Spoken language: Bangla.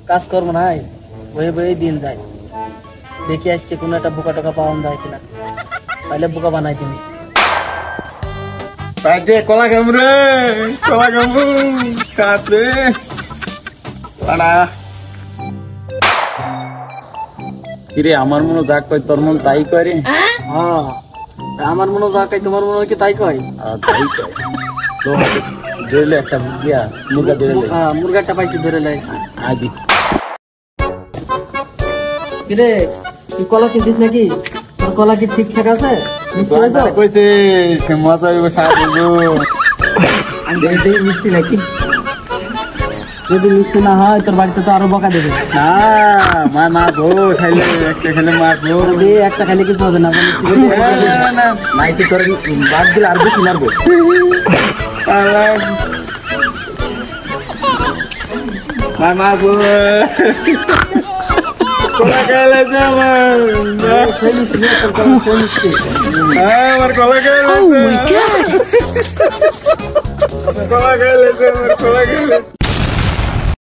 কাজকর্ম নাই, বয়ে বয়ে দিন যায়। দেখি আসছে কোনো একটা বোকা টোকা পাওয়া যায় কিনা, তাহলে বোকা বানাই দিন। Pade, cola gamre, cola gamu, kate, ana. কিরে আমার মনে যাক কই তোর মন তাই কয় রে। হ্যাঁ, আমার মনে যা কয় তোমার মনে কি তাই কয়? তাই কয় তো ধরলে একটা মুরগিয়া মুরগা ধরে লে। মুরগাটা পাইছি, ধরে লাইছি। আদি কিরে তুই কলা কিনছিস নাকি? তোর কলা কি ঠিকঠাক আছে? মিষ্টি হয়েছে? কইতে সে মজা হইব সাবো। দেখি মিষ্টি নাকি? যদি মিষ্টি না হয় তোর বাড়িতে তো আরো বকা দেবে। না মা মা গো খাইলে একটা খেলে মারবো। একটা খাইলে কিছু হবে না। না নাইতে তোর বাদ দিলে আর বেশি মারবো। মা মা গো কোলা খাইলে আমার কোলা খাইলে কোলা খাইলে